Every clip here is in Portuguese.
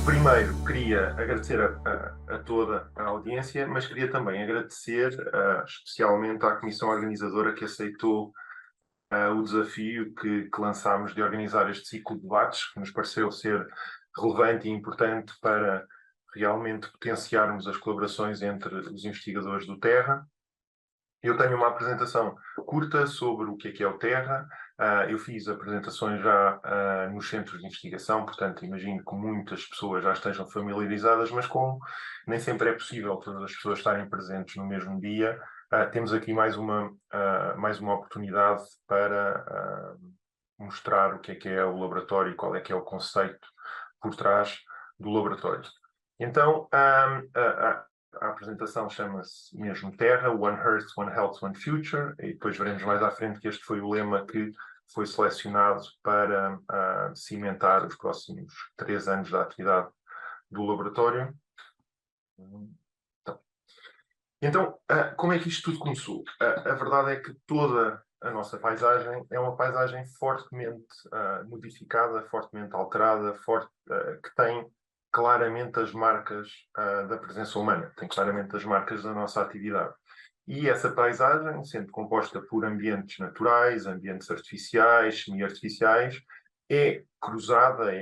Primeiro, queria agradecer a toda a audiência, mas queria também agradecer especialmente à comissão organizadora que aceitou o desafio que lançámos de organizar este ciclo de debates, que nos pareceu ser relevante e importante para realmente potenciarmos as colaborações entre os investigadores do Terra. Eu tenho uma apresentação curta sobre o que é o Terra. Eu fiz apresentações já nos centros de investigação, portanto, imagino que muitas pessoas já estejam familiarizadas, mas como nem sempre é possível todas as pessoas estarem presentes no mesmo dia, temos aqui mais uma oportunidade para mostrar o que é o laboratório e qual é que é o conceito por trás do laboratório. Então, a apresentação chama-se mesmo Terra, One Earth, One Health, One Future, e depois veremos mais à frente que este foi o lema que foi selecionado para cimentar os próximos 3 anos da atividade do laboratório. Então, como é que isto tudo começou? A verdade é que toda a nossa paisagem é uma paisagem fortemente modificada, fortemente alterada, que tem claramente as marcas da presença humana, tem claramente as marcas da nossa atividade. E essa paisagem, sendo composta por ambientes naturais, ambientes artificiais, semi-artificiais, é cruzada,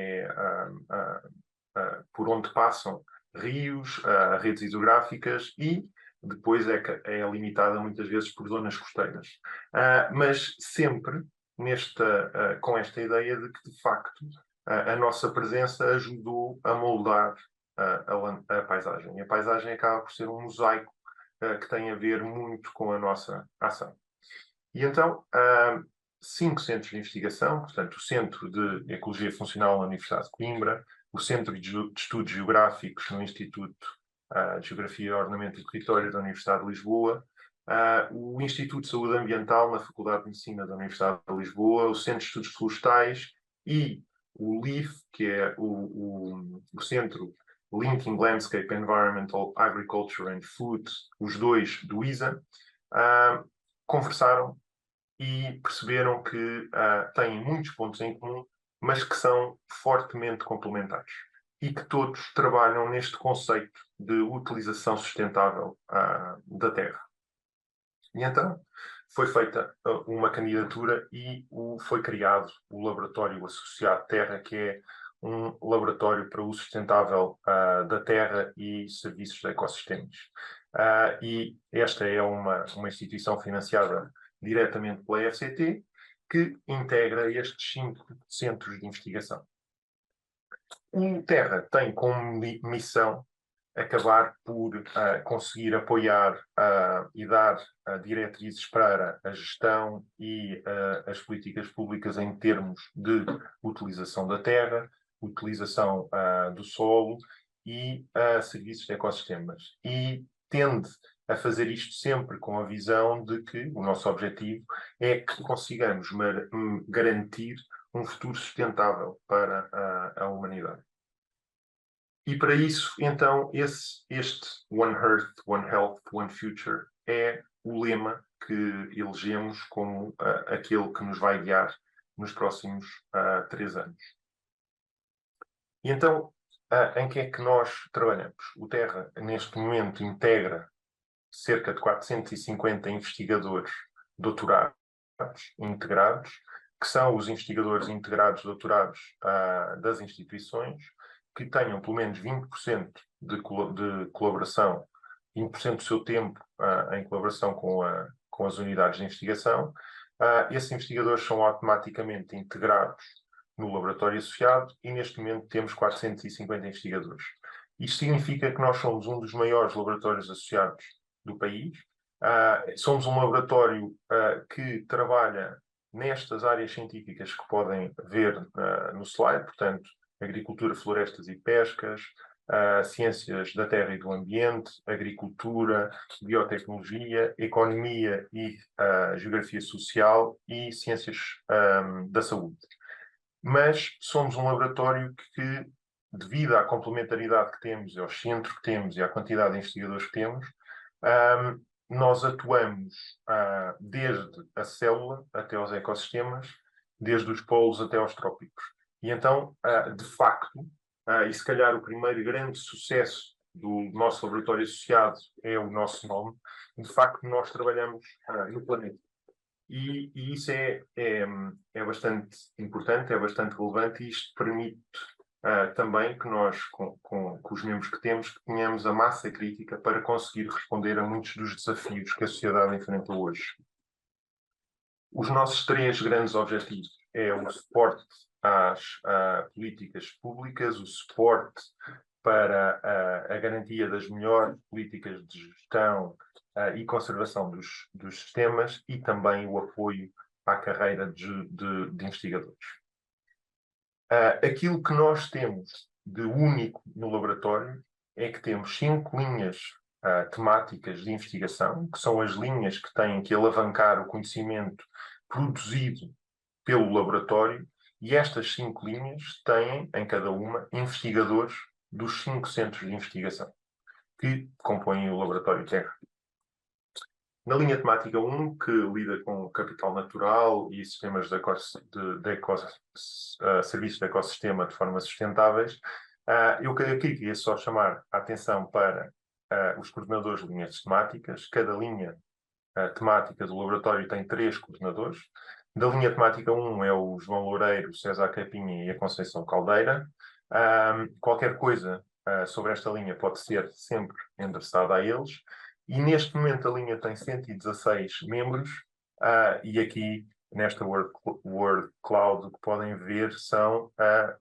por onde passam rios, redes hidrográficas e depois é limitada muitas vezes por zonas costeiras. Mas sempre com esta ideia de que, de facto, a nossa presença ajudou a moldar a paisagem. E a paisagem acaba por ser um mosaico que tem a ver muito com a nossa ação. E então, 5 centros de investigação, portanto, o Centro de Ecologia Funcional na Universidade de Coimbra, o Centro de Estudos Geográficos no Instituto de Geografia, Ordenamento e Território da Universidade de Lisboa, o Instituto de Saúde Ambiental na Faculdade de Medicina da Universidade de Lisboa, o Centro de Estudos Florestais e o LIF, que é o Centro Linking Landscape, Environmental, Agriculture and Food, os dois do ISA, conversaram e perceberam que têm muitos pontos em comum, mas que são fortemente complementares e que todos trabalham neste conceito de utilização sustentável da terra. E então foi feita uma candidatura e foi criado o Laboratório Associado Terra, que é um laboratório para uso sustentável da terra e serviços de ecossistemas. E esta é uma instituição financiada diretamente pela FCT, que integra estes 5 centros de investigação. O Terra tem como missão acabar por conseguir apoiar e dar diretrizes para a gestão e as políticas públicas em termos de utilização da terra, utilização do solo e serviços de ecossistemas. E tende a fazer isto sempre com a visão de que o nosso objetivo é que consigamos garantir um futuro sustentável para a humanidade. E para isso, então, este One Earth, One Health, One Future é o lema que elegemos como aquele que nos vai guiar nos próximos 3 anos. E então, em que é que nós trabalhamos? O Terra, neste momento, integra cerca de 450 investigadores doutorados integrados, que são os investigadores integrados doutorados das instituições, que tenham pelo menos 20% de colaboração, 20% do seu tempo em colaboração com as unidades de investigação. Esses investigadores são automaticamente integrados no laboratório associado e neste momento temos 450 investigadores. Isto significa que nós somos um dos maiores laboratórios associados do país. Somos um laboratório que trabalha nestas áreas científicas que podem ver no slide, portanto, agricultura, florestas e pescas, ciências da terra e do ambiente, agricultura, biotecnologia, economia e geografia social e ciências da saúde. Mas somos um laboratório que, devido à complementaridade que temos, aos centros que temos e à quantidade de investigadores que temos, nós atuamos desde a célula até aos ecossistemas, desde os polos até aos trópicos. E então, de facto, e se calhar o primeiro grande sucesso do nosso laboratório associado é o nosso nome. De facto, nós trabalhamos no planeta. E isso é bastante importante, é bastante relevante, e isto permite também que nós, com os membros que temos, que tenhamos a massa crítica para conseguir responder a muitos dos desafios que a sociedade enfrenta hoje. Os nossos 3 grandes objetivos é o suporte às políticas públicas, o suporte para a garantia das melhores políticas de gestão e conservação dos sistemas, e também o apoio à carreira de investigadores. Aquilo que nós temos de único no laboratório é que temos 5 linhas temáticas de investigação, que são as linhas que têm que alavancar o conhecimento produzido pelo laboratório, e estas 5 linhas têm, em cada uma, investigadores dos 5 centros de investigação que compõem o laboratório Terra. Na linha temática 1, que lida com capital natural e sistemas serviços de ecossistema de forma sustentáveis, eu aqui queria só chamar a atenção para os coordenadores de linhas temáticas. Cada linha temática do laboratório tem 3 coordenadores. Da linha temática 1 é o João Loureiro, o César Capinha e a Conceição Caldeira. Qualquer coisa sobre esta linha pode ser sempre endereçada a eles. E neste momento a linha tem 116 membros, e aqui nesta Word Cloud o que podem ver são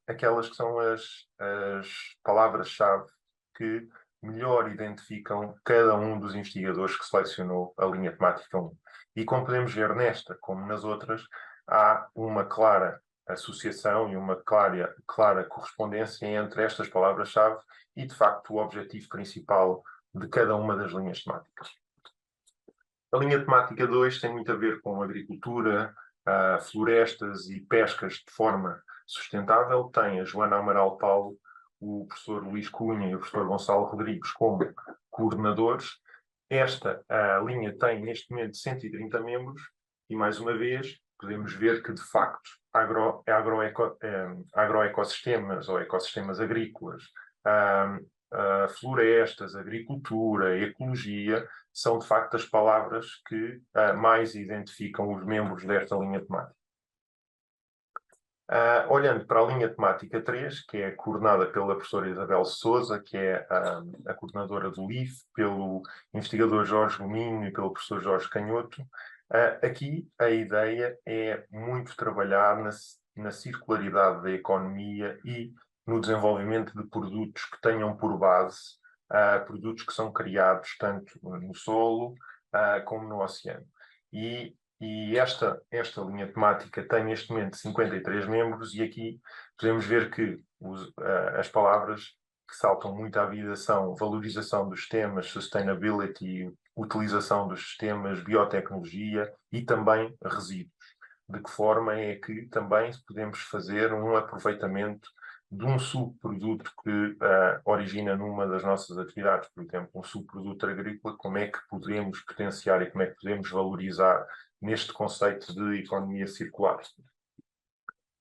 aquelas que são as palavras-chave que melhor identificam cada um dos investigadores que selecionou a linha temática 1. E como podemos ver nesta, como nas outras, há uma clara associação e uma clara correspondência entre estas palavras-chave e, de facto, o objetivo principal de cada uma das linhas temáticas. A linha temática 2 tem muito a ver com agricultura, florestas e pescas de forma sustentável. Tem a Joana Amaral Paulo, o professor Luís Cunha e o professor Gonçalo Rodrigues como coordenadores. Esta linha tem, neste momento, 130 membros e, mais uma vez, podemos ver que, de facto, agroecossistemas ou ecossistemas agrícolas, florestas, agricultura, ecologia, são de facto as palavras que mais identificam os membros desta linha temática. Olhando para a linha temática 3, que é coordenada pela professora Isabel Sousa, que é a coordenadora do LIF, pelo investigador Jorge Gominho e pelo professor Jorge Canhoto, aqui a ideia é muito trabalhar na circularidade da economia e no desenvolvimento de produtos que tenham por base produtos que são criados tanto no solo como no oceano. E esta linha temática tem neste momento 53 membros, e aqui podemos ver que as palavras que saltam muito à vida são valorização dos sistemas, sustainability, utilização dos sistemas, biotecnologia e também resíduos. De que forma é que também podemos fazer um aproveitamento de um subproduto que origina numa das nossas atividades, por exemplo, um subproduto agrícola, como é que podemos potenciar e como é que podemos valorizar neste conceito de economia circular.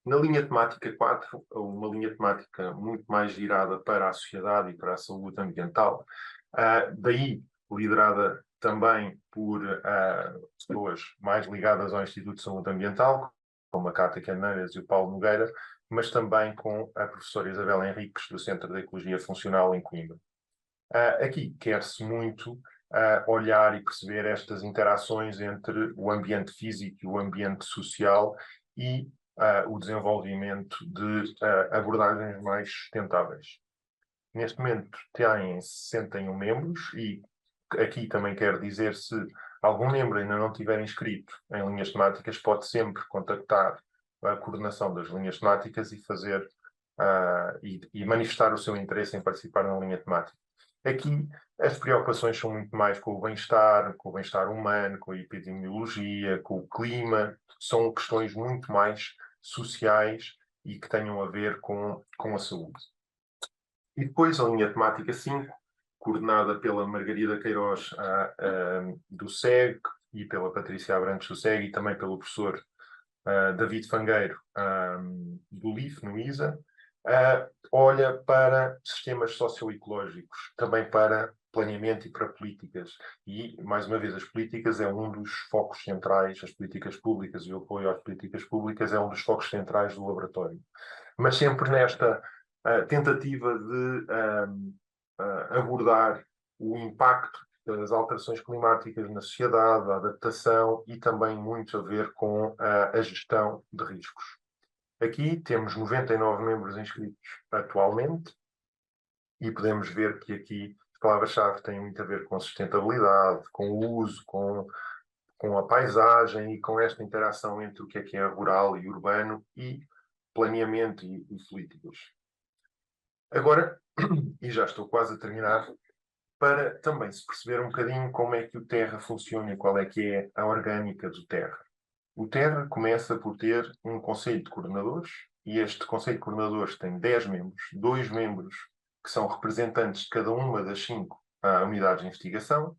Na linha temática 4, uma linha temática muito mais virada para a sociedade e para a saúde ambiental, daí liderada também por pessoas mais ligadas ao Instituto de Saúde Ambiental, como a Cátia Caneiras e o Paulo Nogueira, mas também com a professora Isabel Henriques, do Centro de Ecologia Funcional em Coimbra. Aqui quer-se muito olhar e perceber estas interações entre o ambiente físico e o ambiente social e o desenvolvimento de abordagens mais sustentáveis. Neste momento têm 61 membros, e aqui também quero dizer, se algum membro ainda não tiver inscrito em linhas temáticas, pode sempre contactar a coordenação das linhas temáticas e fazer e manifestar o seu interesse em participar na linha temática. Aqui as preocupações são muito mais com o bem-estar humano, com a epidemiologia, com o clima. São questões muito mais sociais e que tenham a ver com a saúde. E depois a linha temática 5, coordenada pela Margarida Queiroz do SEG e pela Patrícia Abrantes do SEG, e também pelo professor David Fangueiro do LIF, no ISA. olha para sistemas socioecológicos, também para planeamento e para políticas. E, mais uma vez, as políticas é um dos focos centrais, as políticas públicas e o apoio às políticas públicas é um dos focos centrais do laboratório. Mas sempre nesta tentativa de abordar o impacto das alterações climáticas na sociedade, a adaptação e também muito a ver com a gestão de riscos. Aqui temos 99 membros inscritos atualmente e podemos ver que aqui as palavras-chave têm muito a ver com sustentabilidade, com o uso, com a paisagem e com esta interação entre o que é rural e urbano e planeamento e políticas. Agora, e já estou quase a terminar, para também se perceber um bocadinho como é que o Terra funciona e qual é que é a orgânica do Terra. O Terra começa por ter um conselho de coordenadores e este conselho de coordenadores tem 10 membros, 2 membros que são representantes de cada uma das 5 unidades de investigação,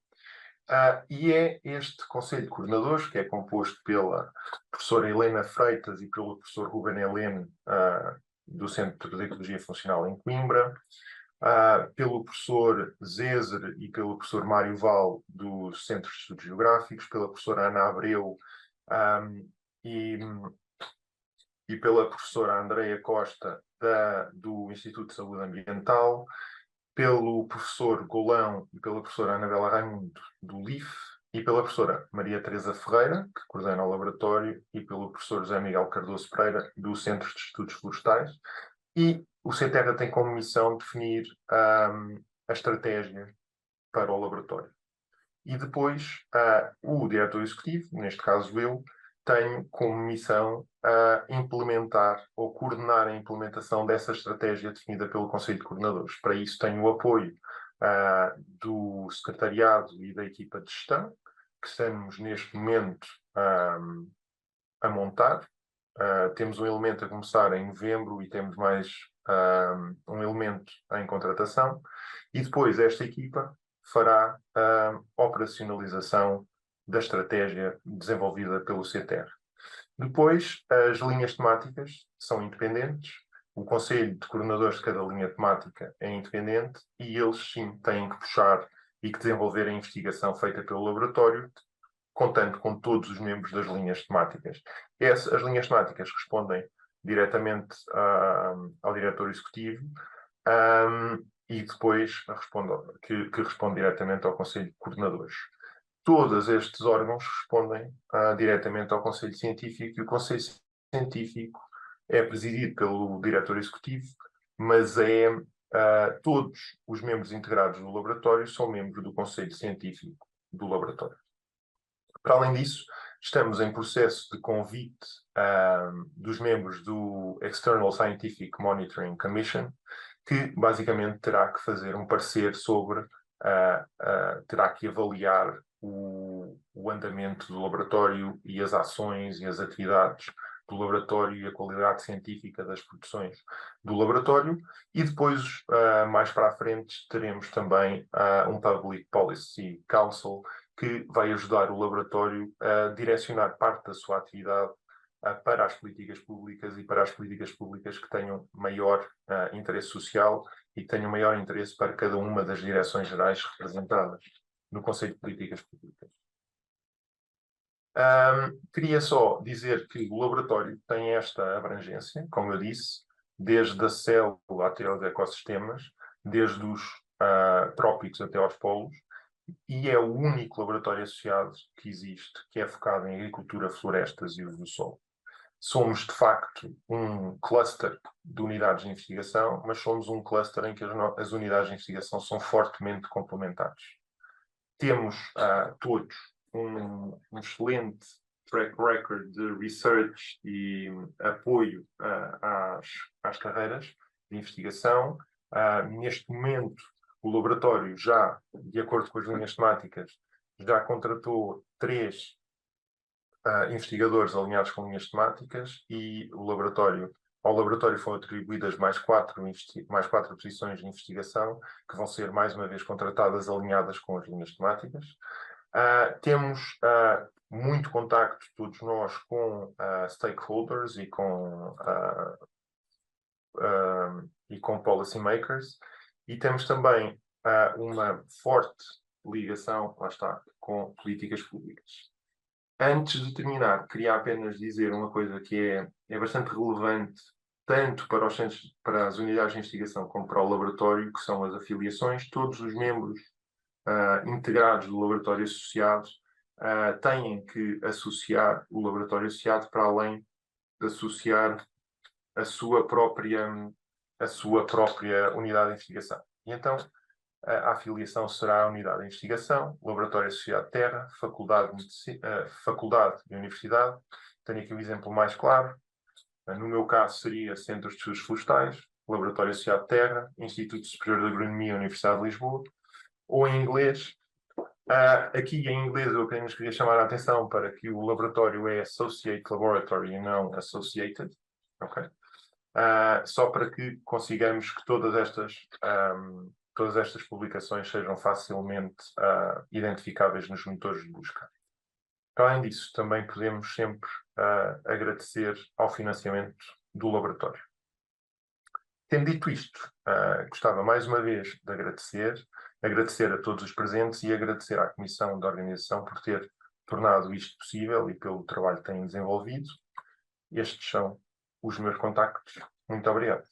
e é este conselho de coordenadores, que é composto pela professora Helena Freitas e pelo professor Ruben Helene, do Centro de Ecologia Funcional em Coimbra, pelo professor Zezer e pelo professor Mário Val, do Centro de Estudos Geográficos, pela professora Ana Abreu e pela professora Andreia Costa, do Instituto de Saúde Ambiental, pelo professor Golão e pela professora Anabela Raimundo, do LIF, e pela professora Maria Teresa Ferreira, que coordena o laboratório, e pelo professor José Miguel Cardoso Pereira, do Centro de Estudos Florestais. E o CETERRA tem como missão definir a estratégia para o laboratório. E depois, o diretor executivo, neste caso eu, tenho como missão implementar ou coordenar a implementação dessa estratégia definida pelo Conselho de Coordenadores. Para isso tenho o apoio do secretariado e da equipa de gestão, que estamos neste momento a montar. Temos um elemento a começar em novembro e temos mais um elemento em contratação. E depois esta equipa fará a operacionalização da estratégia desenvolvida pelo CETER. Depois, as linhas temáticas são independentes, o Conselho de Coordenadores de cada linha temática é independente e eles sim têm que puxar e que desenvolver a investigação feita pelo laboratório, contando com todos os membros das linhas temáticas. As linhas temáticas respondem diretamente ao diretor executivo e depois que responde diretamente ao Conselho de Coordenadores. Todos estes órgãos respondem diretamente ao Conselho Científico e o Conselho Científico é presidido pelo diretor executivo, mas todos os membros integrados do laboratório são membros do Conselho Científico do laboratório. Para além disso, estamos em processo de convite dos membros do External Scientific Monitoring Commission, que basicamente terá que fazer um parecer sobre, terá que avaliar o andamento do laboratório e as ações e as atividades do laboratório e a qualidade científica das produções do laboratório. E depois, mais para a frente, teremos também um Public Policy Council que vai ajudar o laboratório a direcionar parte da sua atividade para as políticas públicas e para as políticas públicas que tenham maior interesse social e que tenham maior interesse para cada uma das direções gerais representadas no Conselho de Políticas Públicas. Queria só dizer que o laboratório tem esta abrangência, como eu disse, desde a célula até aos ecossistemas, desde os trópicos até aos polos, e é o único laboratório associado que existe, que é focado em agricultura, florestas e uso do solo. Somos, de facto, um cluster de unidades de investigação, mas somos um cluster em que as unidades de investigação são fortemente complementares. Temos todos um excelente track record de research e apoio às carreiras de investigação. Neste momento, o laboratório já, de acordo com as linhas temáticas, já contratou 3 investigadores alinhados com linhas temáticas e ao laboratório foram atribuídas mais 4 posições de investigação que vão ser mais uma vez contratadas alinhadas com as linhas temáticas. Temos muito contacto, todos nós, com stakeholders e com e com policy makers, e temos também uma forte ligação, lá está, com políticas públicas. Antes de terminar, queria apenas dizer uma coisa que é bastante relevante, tanto para os centros, para as unidades de investigação, como para o laboratório, que são as afiliações. Todos os membros integrados do laboratório associado têm que associar o laboratório associado para além de associar a sua própria unidade de investigação. E então, a afiliação será a unidade de investigação, laboratório associado Terra, faculdade e universidade. Tenho aqui o exemplo mais claro. No meu caso, seria Centro de Estudos Florestais, laboratório associado Terra, Instituto Superior de Agronomia, Universidade de Lisboa. Ou em inglês, aqui em inglês eu apenas queria chamar a atenção para que o laboratório é Associate Laboratory e não Associated. Okay? Só para que consigamos que todas estas publicações sejam facilmente identificáveis nos motores de busca. Além disso, também podemos sempre agradecer ao financiamento do laboratório. Tendo dito isto, gostava mais uma vez de agradecer a todos os presentes e agradecer à Comissão de Organização por ter tornado isto possível e pelo trabalho que têm desenvolvido. Estes são os meus contactos. Muito obrigado.